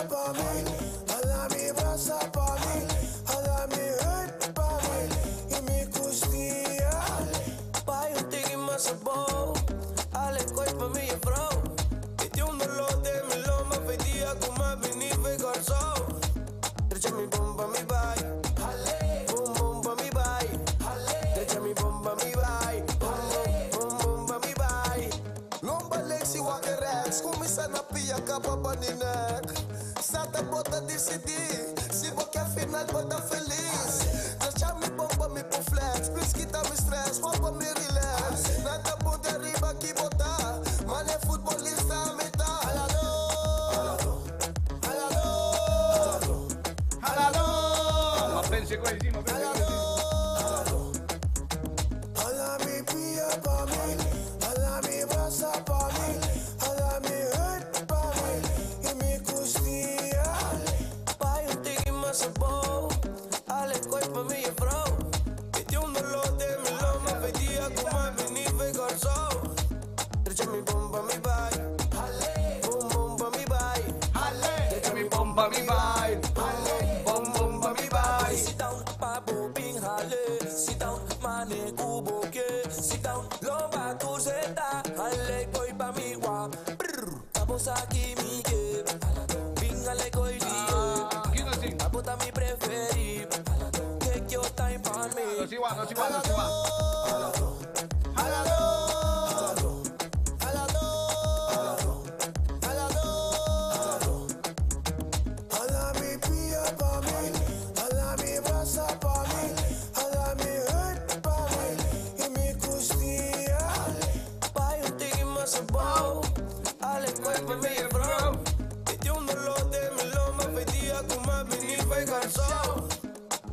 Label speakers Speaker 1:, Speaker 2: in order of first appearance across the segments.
Speaker 1: pa' mí, hala mi brasa pa' mí, hala mi hurt pa' mí, y mi costilla. Pai un tigre más sabor, ale coi pa' mí e bro. E ti un dolor de mi loma, pedía con más beneficio al sol. Derecha mi bomba mi vai, boom boom pa' mi vai. Derecha mi bomba mi vai, boom boom pa' mi vai. Lomba lexi wakker rechts, kom eens aan de pia kapa baninek. Sata bota decidir, se vou quer final bota feliz. Deixa mi bomba mi po flex, please quita mi stress, bomba mi relax. Nada bom de arriba que botar, mas é futebolista a metade. Halalo, halalo, halalo.
Speaker 2: Ma pensi così, ma pensi così.
Speaker 1: Hala mi pia pa' mí, hala mi brasa pa' mí, hala mi hurt pa' mí, y mi costilla. Pai un tigre más sabor, ale coi pa' mí e bro. E ti un dolor de mi loma, pedía con más beneficio al sol. Derecha mi bomba mi vai, boom boom pa' mi vai.
Speaker 2: Derecha mi bomba mi vai, boom boom pa' mi vai.
Speaker 3: Sit down, papo ping hale. Sit down, mane kubo ke. Sit down, lomba tu zeta. Hale koi pa mi wa. Tapos aquí mi ke. Ping hale koi liye.
Speaker 2: Chi così?
Speaker 3: Tapota mi preferi. Take your time for me.
Speaker 2: Non si va, non si va, non si va.
Speaker 1: Hala mi pia pa' mí, hala mi brasa pa' mí, hala mi hurt pa' mí, y mi costilla. Pai un tigre más sabor, ale coi pa' mí e bro. E ti un dolor de mi loma, pedía con más beneficio al sol.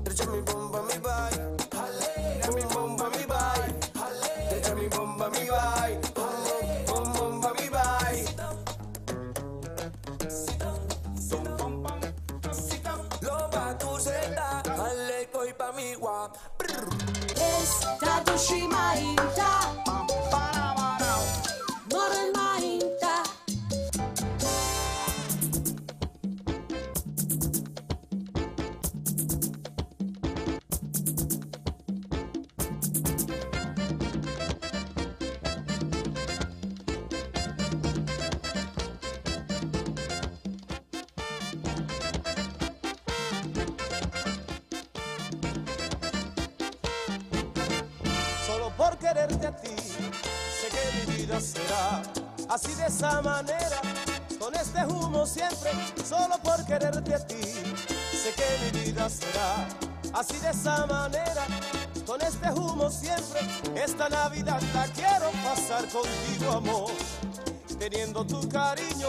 Speaker 1: Derecha mi bomba mi vai, derecha mi bomba mi vai, derecha mi bomba mi vai, boom boom pa' mi vai.
Speaker 3: Lomba tu zeta. Hale koi pa mi wa.
Speaker 4: Estado Shimainta, Moren Mainta.
Speaker 5: Solo por quererte a ti, sé que mi vida será así de esa manera, con este humo siempre. Solo por quererte a ti, sé que mi vida será así de esa manera, con este humo siempre. Esta Navidad la quiero pasar contigo, amor, teniendo tu cariño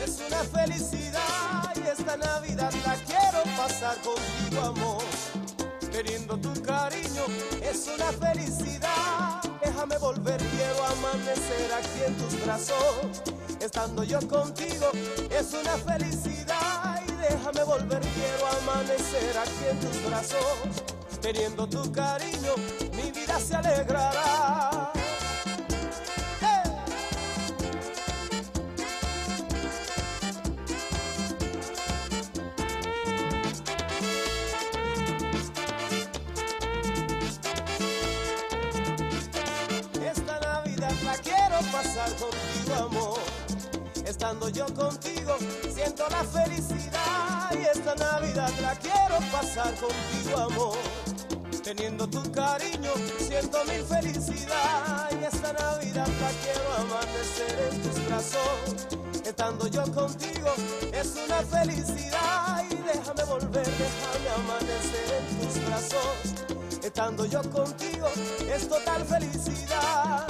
Speaker 5: es una felicidad. Y esta Navidad la quiero pasar contigo, amor, teniendo tu cariño es una felicidad. Déjame volver, quiero amanecer aquí en tus brazos. Estando yo contigo es una felicidad. Y déjame volver, quiero amanecer aquí en tus brazos. Teniendo tu cariño, mi vida se alegrará. Pasar contigo, amor, estando yo contigo siento la felicidad. Y esta Navidad la quiero pasar contigo, amor, teniendo tu cariño siento mi felicidad. Y esta Navidad la quiero amanecer en tus brazos, estando yo contigo es una felicidad. Y déjame volver, déjame amanecer en tus brazos, estando yo contigo es total felicidad.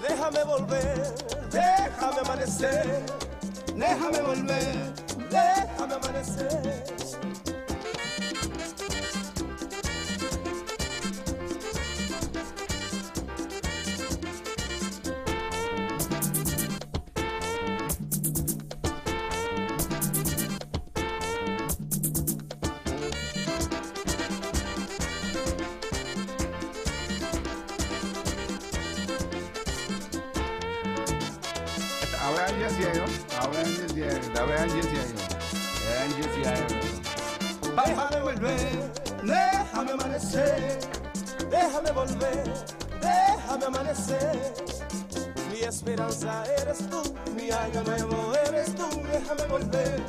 Speaker 5: Déjame volver, déjame amanecer, déjame volver, déjame amanecer. Déjame volver, déjame amanecer, déjame volver, déjame amanecer. Mi esperanza eres tú, mi año nuevo eres tú. Déjame volver,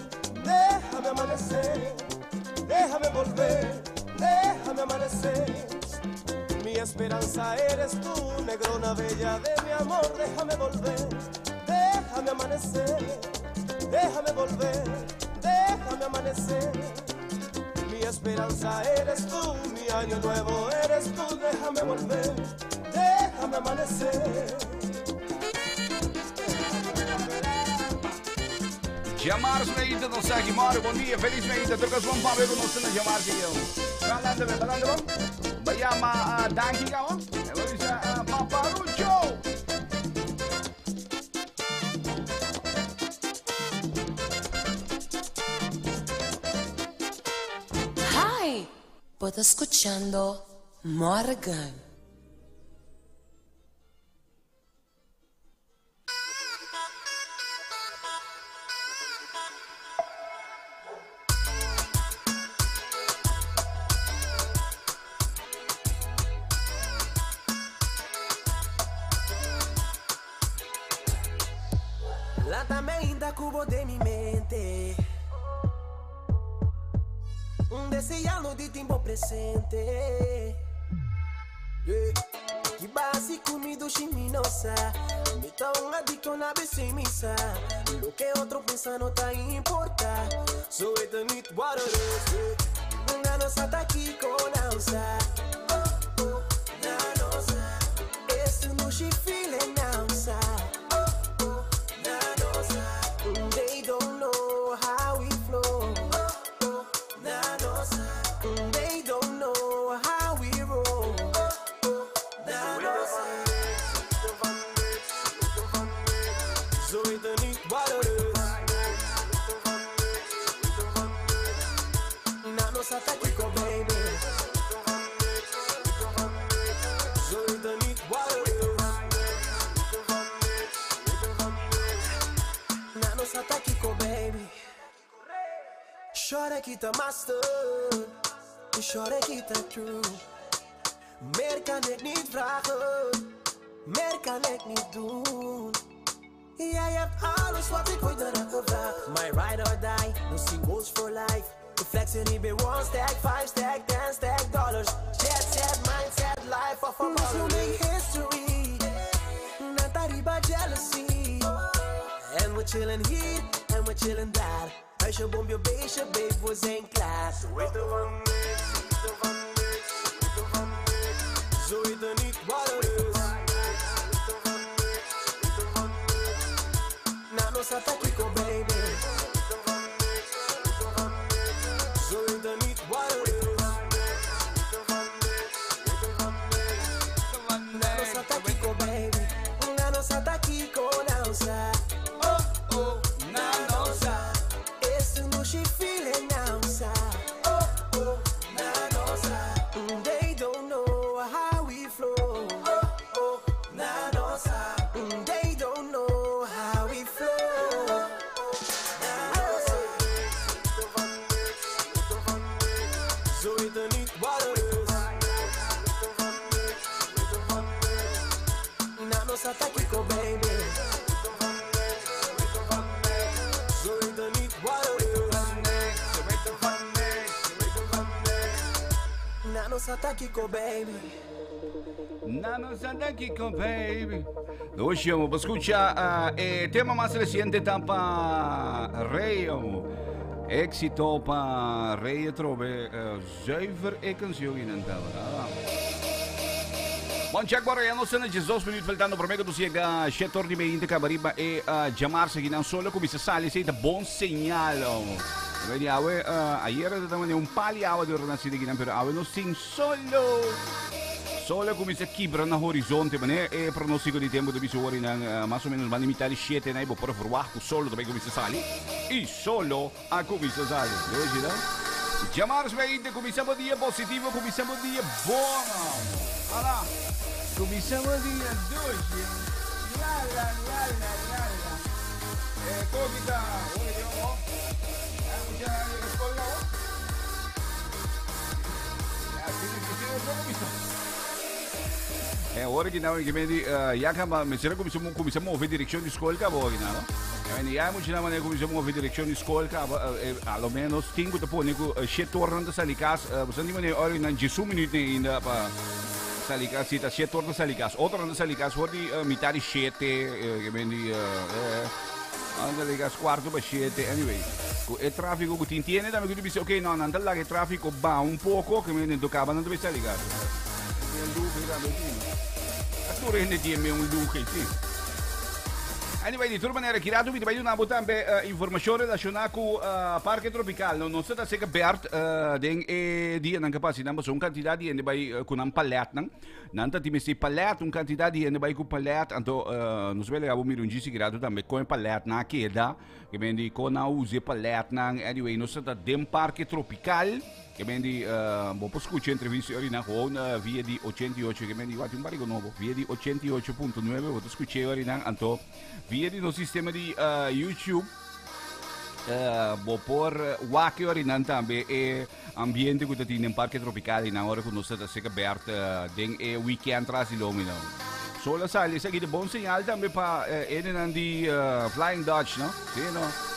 Speaker 5: déjame amanecer, déjame volver, déjame amanecer. Mi esperanza eres tú, negrona bella de mi amor. Déjame volver, déjame amanecer, déjame volver, déjame amanecer. Mi esperanza eres tú, mi año nuevo eres tú. Déjame volver, déjame amanecer.
Speaker 2: Jamar Smeita nos aqui, Mário, bom dia, feliz Smeita, trocas vamos para ver o nosso Jamar que eu. Falando, Bayama, Danki, Gawa, Eloisa, Paparucho.
Speaker 6: Hi, ¿puedo escuchando Morgan?
Speaker 3: La tormenta cubo de mi mente, deseando de tiempo presente. Que base comido chiminosa, me tá un adicto na besemisa. Lo que otro pensa no tá importa. So it don't need what it is. Una nossa tá aqui com dança. Oh, oh, na nossa. Esse no she feeling dança. They don't know how we flow. They don't know how we roll. So it don't need water. Na nossa tática, baby. So it don't need water. Na nossa tática, baby. Chora que tá master, chora que tá true. Meer kan ik niet vragen, meer kan ik niet doen. Jij hebt alles wat ik ooit naar heb gevraagd. My ride or die, no singles for life. The flexing niet bij 1 stack, 5 stack, 10 stack dollars. Jet set, mindset, life of a baller. We make history, not arriba jealousy. And we're chilling here, and we're chilling daar. Huisje, bombje, beestje, babe, we zijn klaar. Zo heet er van niks, zo heet er niet wat er is. Na nossa tática, baby. Zo heet er niet wat er is. Na nossa tática, baby. Na nossa tática, dança. Oh, oh, na nossa. Esse no she feeling dança. Oh, oh, na nossa. They don't know how we flow. Oh, oh, na nossa. They don't know how we flow. Na nossa. Zo heet er niet wat er is. Na nossa tática, baby. Zo heet er niet wat er is. Na nossa tática, baby.
Speaker 2: Nano Santa Kiko, baby. Hoje vamos escuchar el tema más reciente para Rayo. Éxito para Rayo Trove. Zuiver e canción in een tel. Bom, check agora, já não sendo 18 minutos faltando para mega do chega, setor de meio de cabariba e Jamar se não solo como se sale, se é bom sinal. Vedi, ayer também um paliava de ornação de Guiné, pero ave não sim solo. Solo come se kibra na horizonte, ma ne è pronostico di tempo di bisogni más o menos van limitare 7 na ibo por verwacht solo dove come se sali. E solo a come se sali. Vedi, no? Jamar sveite, cominciamo dia positivo, cominciamo dia buono. Allora, cominciamo dia dolce. La la la la la la. Cogita, hoy yo, ya escuela. Ora que não, que me já que me será começamos a ouvir direção de escola que agora, não? Já muito na maneira começamos a ouvir direção de escola que ao menos 5 te pôr nico 7 horas de salikas, você não maneira hora na 10 minutos ainda para salikas, se tá 7 horas de salikas, outra de salikas for die metade 7, que me die salikas quarto para 7, anyway. O tráfego que tiene também que tu dice, ok, não, anda lá que o tráfego va um pouco, que me não tocava não deve salikas. Tu rende tieme un luce, sì. Anyway, di toda maneira, Kirato, vi vai una botambe informazione relacionada com Parque Tropical. Non sta sega Bert, den dia nan kapasi nan so quantità di ende vai con un palet nan. Nanta ti messi palet, un quantità di ende vai con palet, anto non so bene abo mi rungisi Kirato tambe con palet na queda, che vendi con a use palet nan. Anyway, non sta den Parque Tropical. Che vendi boh scucci interviste ora na con via di 88 che vendi guardi un barico nuovo, via di 88.9, boh scucci ora na anto via di no sistema di YouTube boh por wake ora nan tambe e ambiente che ti in Parque Tropicale na ora con nostra sega Bert den e weekend trasi domino. Solo sai, sai che buon segnale tambe pa enen di Flying Dutch, no? Sì, no?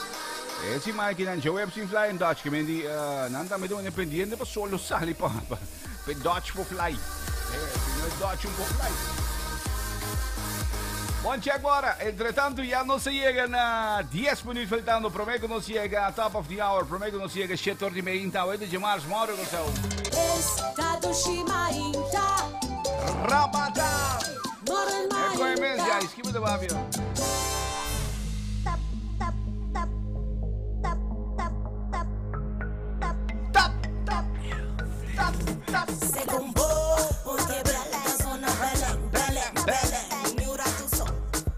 Speaker 2: Sì, ma che non c'è web in Flying Dutch, che mi di non da me devo pendiente per solo sali pa per Dutch for fly. Dutch un po' fly. Bom dia agora, entretanto já não se chega na 10 minutos faltando, prometo não se chega a top of the hour, prometo não se chega a 7 horas e meia, então é de mais uma hora, então.
Speaker 4: Estado Shimainta.
Speaker 2: Rabadá!
Speaker 4: Morena.
Speaker 2: É com a imensa, já, esquiva do avião.
Speaker 3: Se compô, porque bela zona Belém, Belém, Belém. Miura tu som,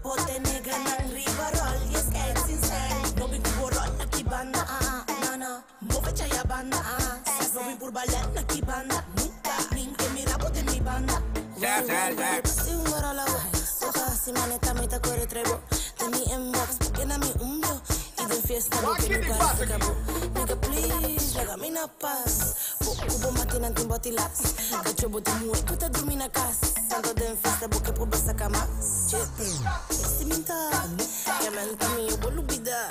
Speaker 3: pote nega nang ribarol, yes que sincero. No vi cuborol na kibanda, nana. Move chaya banda, no vi por ballet na kibanda. Nunca, ninguém mira pote mi banda. Si un goro la voz, oja si maneta me ta corre trebo. De mi inbox, llena mi umbro. Y de fiesta lo que nunca se acabó. Nigga please, regame na paz. Kubo mati nan timbo tilas. Kacho boti muwe kuta dormi na casa. Tanto den festa boke po basa kama. Este mental, que menta mi yo bolubida.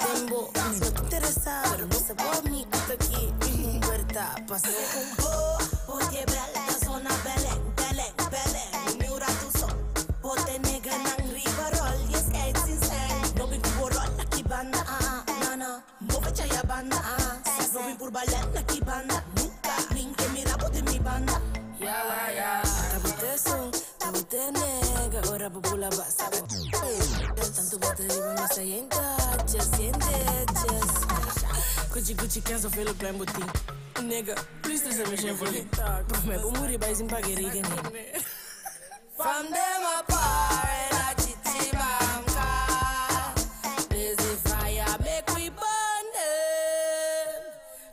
Speaker 3: Tembo, no te interesa, pero no se puede mi kuta aquí. Puerta, pasa kumbo. Porque bela zona Belém, Belém, Belém. Miura tu son, pote nega nang ribarol. Yes, que sincero. No vi kubo rol na kibanda, nana. Move chaya banda, no vi por ballet na kibanda. Ninguém mira pote mi banda. Ya. Tabute son, tabute nega. Ora popula basa. Tanto bate riba me sayenta. Just siente, just. Gucci canso felo climb botin. Nega, please listen me shen for me. Me bo muri bai sin pageri gene. From them apart, la chichi mamka. Busy fire make we burn them.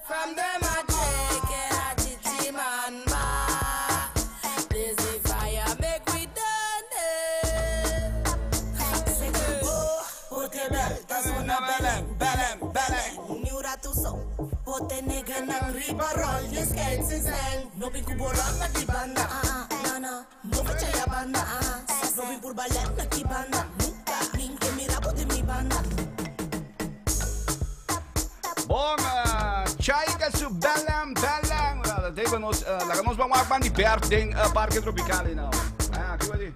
Speaker 3: From them I take it, la chichi man ba. Busy fire make we done them. Se go, porque belta zona Belém, Belém, Belém. Miura tu son, pote nega nang ribarol. Yes, que sincero. No vi cuborol na kibanda, nana. Move chaya banda, no vi por ballet na kibanda. Nunca, ninguém mira pote mi banda.
Speaker 2: Bom, Chaiga su Belém, Belém. Laga nos vamos a de perto em Parque Tropical, não. Aqui ali.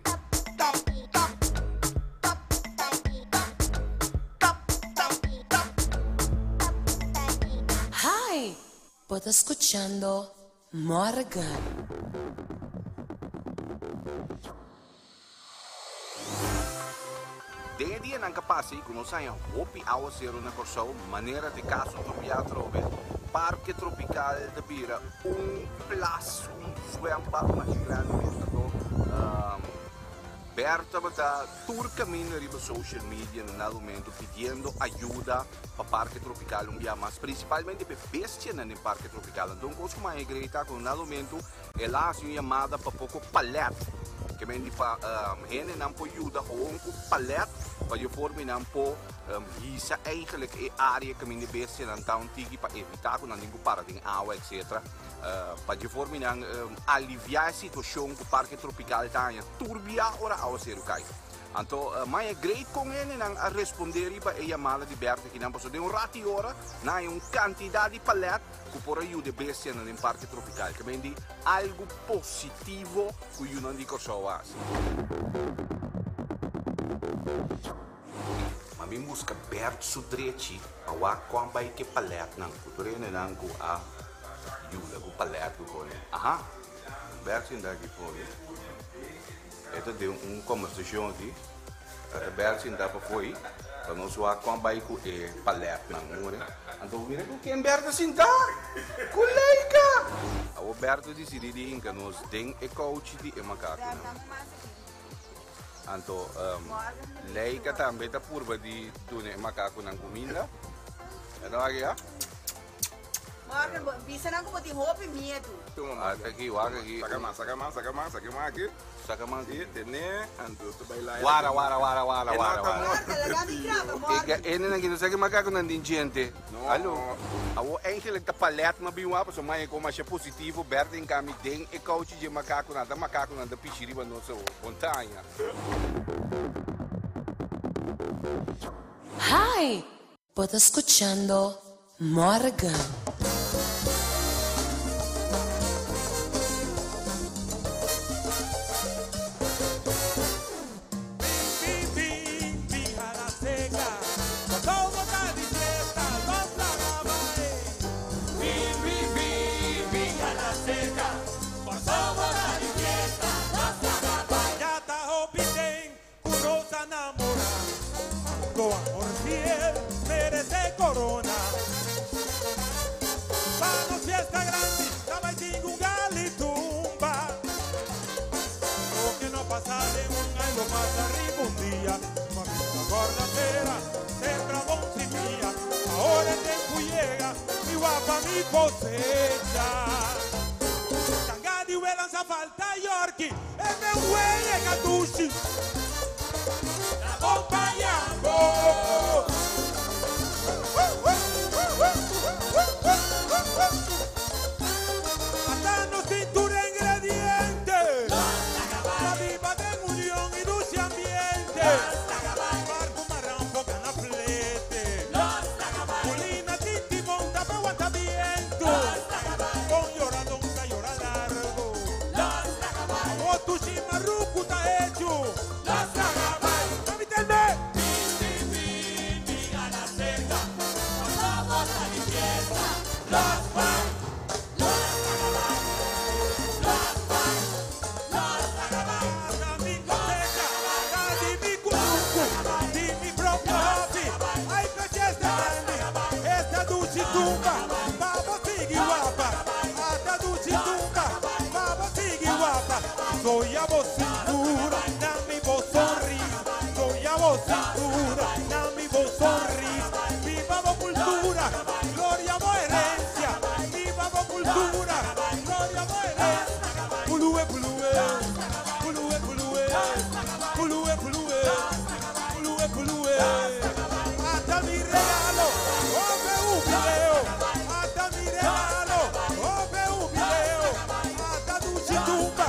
Speaker 6: Hi, ¿estás escuchando Morgan?
Speaker 2: Dei dia nan kapasi kuno saia hopi awa zero na corso maneira de caso do teatro Parque Tropical de Bira place zwembad mais grande Berta bata tour caminho riba social media no momento pedindo ajuda para Parque Tropical dia mas principalmente para bestia no Parque Tropical então como a igreja com no momento ela assim chamada para pouco paleta Que men die pa henen dan po juda gewoon op palet. Wat je voor me dan po hisa eigenlijk e area que men die beste dan town tiki pa evitar con andingo para ding awa etc. Pa je voor me dan aliviar situação com parque tropical tanya turbia ora awa serukai. Anto maya great con en a respondere pa e chamada di Berta che non posso de un rati ora na un quantità di palet che por aiuta bestia nel parque tropical che quindi algo positivo che io non dico so ma mi busca Bert su dreci awa kwam bai ke palet nang kuturene nang ku a aiuta ku palet ku con aha Bert sin daqui fuori. Ito de conversação aqui. Bert ainda para foi. Para nós lá com a baico e paleta na mure. Então vira com quem Bert assim tá. Colega. O Bert disse de que nós tem e coach de macaco. Então leica também tá purba de tune macaco na comida. Então aqui ah.
Speaker 7: Morgan, bisa na ko pati hope medo.
Speaker 2: Aqui, waga aqui.
Speaker 8: Saca mais aqui.
Speaker 2: Saca mais aqui.
Speaker 8: Tene, ando tu bailar.
Speaker 2: Wara.
Speaker 7: Talaga mi grava, Morgan.
Speaker 2: Ene na gino sa macaco na din gente. Allo. Awo eigenlijk de palet ma biwa pa so mai ko ma siya positivo berde in kami ding e coach de macaco na da pichiri ba no so montanha.
Speaker 6: Hi, ¿estás escuchando Morgan?
Speaker 5: Corona, vamos fiesta grande, estaba en un galitumba. Lo que no pasa de un año pasa arriba un día. Mamita guardadera, sembra boncimía. Ahora el tiempo llega, mi guapa mi cosecha. Cangadi huelan sa falta Yorkie, es me huele gatushi. La acompañamos. Atando cintura ingrediente, la viva de unión y dulce ambiente. Barco marrampo canaflete, Molina Titi monta pa' aguantamiento. Con lloradonza llora largo, o tu chimarruco ta hecho. Soy a vos cintura, na mi voz sonrisa. Soy a vos cintura, na mi voz sonrisa. Viva vos cultura, gloria vos herencia. Viva vos cultura, gloria vos herencia. Pulue, pulue, pulue, pulue, pulue, pulue, pulue, pulue. Hasta mi regalo, oh ve un video. Hasta mi regalo, oh ve un video. Hasta tu chitumba.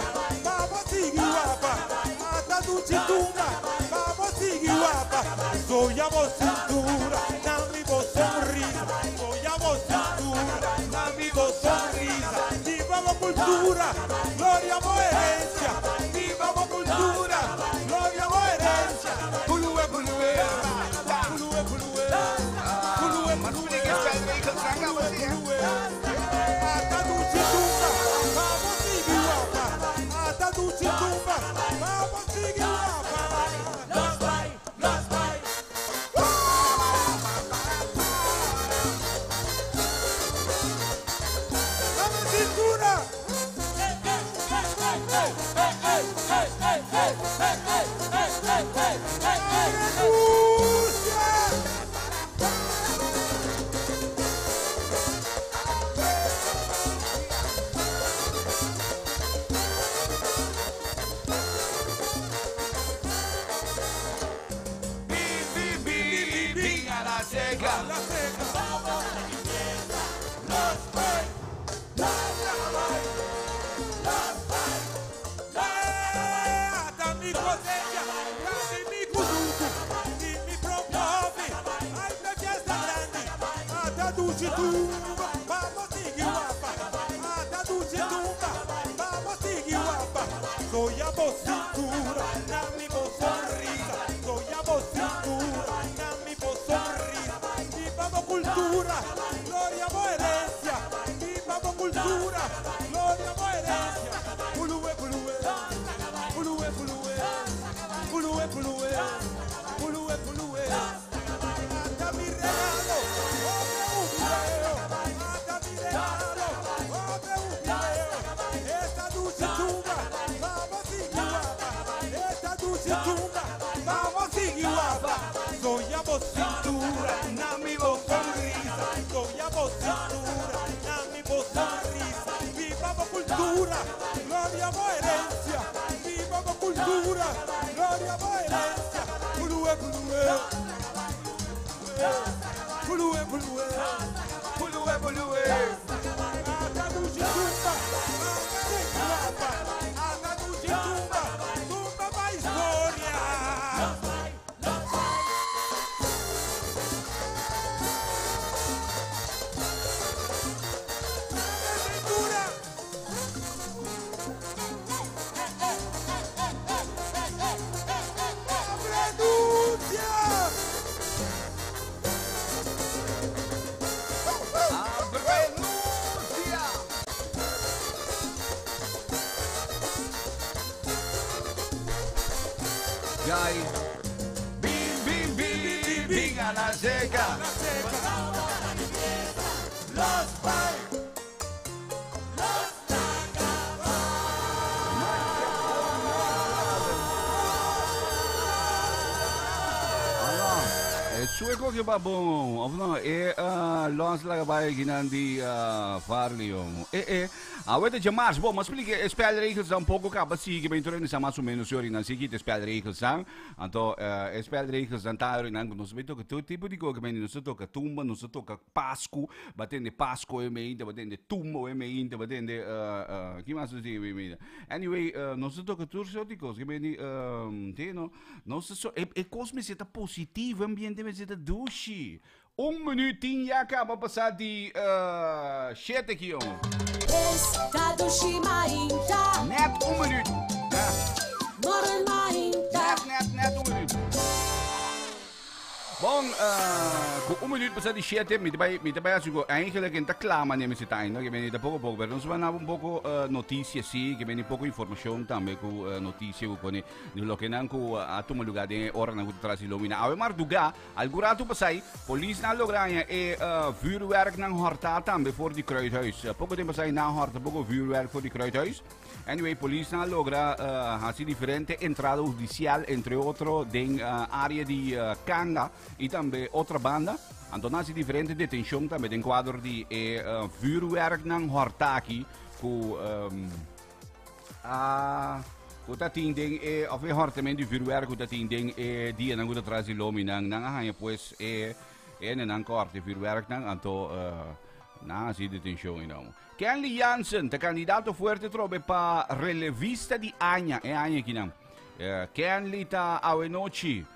Speaker 5: Chitumba, vamos sigue guapa. Soy a vos cintura, na mi voz sonrisa. Soy a vos cintura, na mi voz sonrisa. Viva vos cultura, gloria vos herencia. Viva vos cultura, gloria vos herencia. Pulue, pulue, pulue, pulue, pulue, pulue, pulue. Hasta tu chitumba, vamos sigue guapa. Hasta tu chitumba, vamos sigue guapa. Cintura. Hey, hey, hey, hey, hey. tumba, vamos seguir guapa. Hasta dulce tumba, vamos seguir guapa. Soy a vos cintura, na mi voz sonrisa. Soy a vos cintura, na mi voz sonrisa. Vivamos cultura, gloria a herencia. Vivamos cultura, gloria a herencia. Pulue, pulue, pulue, pulue, pulue, pulue, pulue, pulue. Hasta mi regalo, otro un video. Hasta mi regalo, otro un video. Esta dulce tumba, vamos a seguir guapa. Esta dulce tumba, vamos a seguir guapa. Soy a vos cintura, na mi voz sonrisa. Soy a vos cintura, na mi voz sonrisa. Vivamos cultura, gloria a herencia. Vivamos cultura, gloria a herencia. Pulue, pulue, pulue, pulue, pulue, pulue. Hasta dulce tumba, vamos a seguir guapa. Hasta dulce tumba, tumba pa' historia.
Speaker 2: Jai. Bing, bing, bing, bing a la seca.
Speaker 5: Los Pai.
Speaker 2: Sueco que babong, of no, los lagabay ginandi farlium. Weet je, maar bom, mas explique spelregels dan pouco capa sim que bem torando essa mais ou menos senhor não sei que spelregels são. Então, spelregels dan tayo não nós bem toca todo tipo de coisa, bem não se toca tumba, não se toca pasco, batendo pasco é meio, batendo tumba é meio, batendo que mais se diz meio. Anyway, não se toca tudo isso de coisa, que bem não se só é coisa me seta positivo, ambiente me seta douche. 1 minuut 10 jaar acaba passar de 7 aqui, homem.
Speaker 4: Estado Shimainta.
Speaker 2: Net 1 minuut.
Speaker 4: Morgen Mainta.
Speaker 2: Net 1 minuut. Bom, com 1 minuut passar de 7, me vai assim, eigenlijk in te klaar, maar nemen ze tijd, no? Que vem de pouco, pero nós vamos um pouco notícia, sim, que vem pouco informação também com notícia, com no que não com a tomar lugar de hora na que traz ilumina. Ao mar duga, algurato passai, polícia na logranha e vuurwerk na horta também voor die kruidhuis. Pouco tempo passai na horta, pouco vuurwerk voor die kruidhuis. Anyway, polícia na logra assim diferente entrada judicial, entre outro, den área de Kanga e também outra banda. Então, nós diferente detenção também em quadro de vuurwerk na hortaki com o tatinding of hortamento de vuurwerk o tatinding dia na guda traz iluminang nang hanya pues nang korte vuurwerk nang anto na si detenção não. Kenley Jansen, de candidato fuerte trobe pa relevista di Anya aqui não. Kenley ta awenochi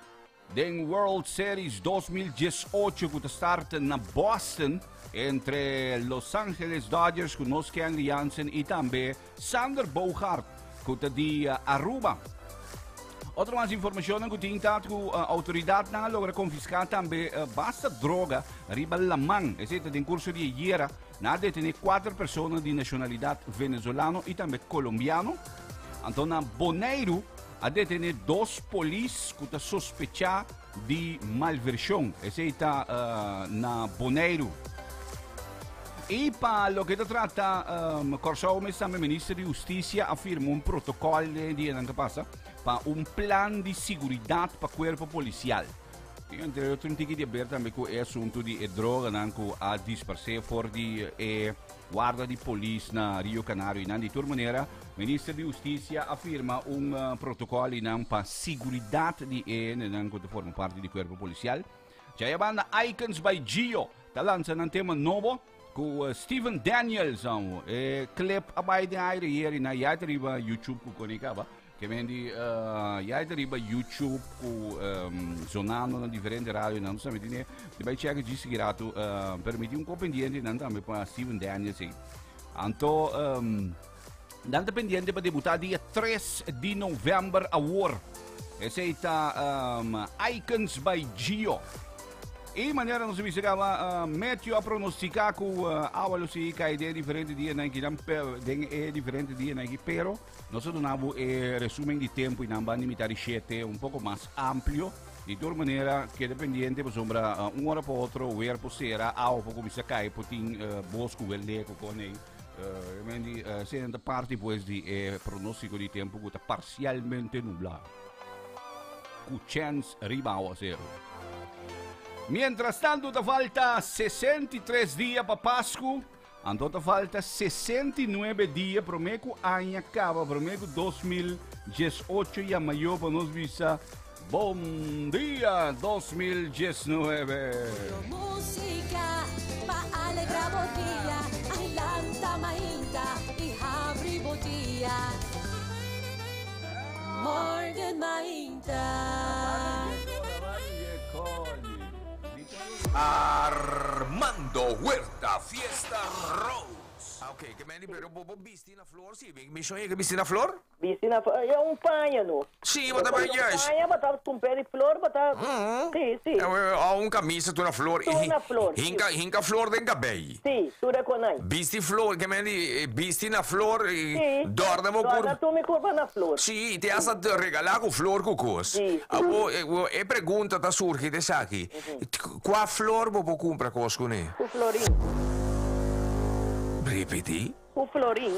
Speaker 2: den World Series 2018 que starta na Boston entre Los Angeles Dodgers com nos Kenley Jansen e também Sander Bogart que de Aruba. Outra mais informação que tem que a autoridade não logra confiscar também basta droga riba lamang. Existe em curso de ayer na detener 4 pessoas de nacionalidade venezuelano e também colombiano. Então na Bonaire a detener 2 polícias que está sospechar de malversão. Existe na Bonaire. E para lo que se trata, Corsaumes também ministro de Justiça afirma um protocolo de que passa para um plano de segurança para o corpo policial. E entre outros, tem que ver também com o assunto de droga, que a dispersar for de guarda de polícia na Rio Canário. E de toda maneira, o ministro de Justiça afirma um protocolo para a segurança de que forma parte do corpo policial. Já a banda Icons by Gio está lançando um tema novo com Steven Daniels, clip abay de aire hier na YouTube ko konikaba. che vendi jij arriva YouTube cu zonando na differenti radio non so metine ti vai check ci sigirato permetti un po' pendiente non tambe pa Steven Daniels sì anto dante pendiente per debutar dia 3 di november award esse ita Icons by Gio e maneira não se vê Matthew a pronosticar que awalo se cai de diferente dia na que é diferente dia na que pero nós donamos resumen de tempo e não vamos limitar sete um pouco mais amplo de toda maneira que dependente por sombra hora para outra ver por será ao pouco me cai por tin bosco leco com ele quindi sendo parte depois de pronostico de tempo que está parcialmente nublado com chance ribao a zero. Mientras tanto, te falta 63 dias para Páscoa. Então, te falta 69 dias para o meu ano acaba, para o meu 2018 e amanhã para nós visa. Bom dia, 2019.
Speaker 4: Música para alegrar o dia, ailanta mainta e abre o dia. Morgen mainta.
Speaker 9: Armando Huerta, Fiesta Rose. Ok, che me però visti na flor, sì, mi sono che visti na flor?
Speaker 10: Visti na flor, é panha, no?
Speaker 9: Sì, ma da mangiare.
Speaker 10: Panha, batava comprare flor, batava. Sì.
Speaker 9: Ho un camisa tu na flor.
Speaker 10: Tu na flor.
Speaker 9: Hinca flor den cabelli.
Speaker 10: Sì, tu reconai.
Speaker 9: Visti flor, che me visti na flor, dormo
Speaker 10: curva. Tu mi curva na flor.
Speaker 9: Sì, ti ha stato regalato flor con cos.
Speaker 10: Sì.
Speaker 9: E pregunta da surchi de saki. Qua flor può comprare cos con e?
Speaker 10: O florim.
Speaker 9: Ripeti?
Speaker 10: O florim.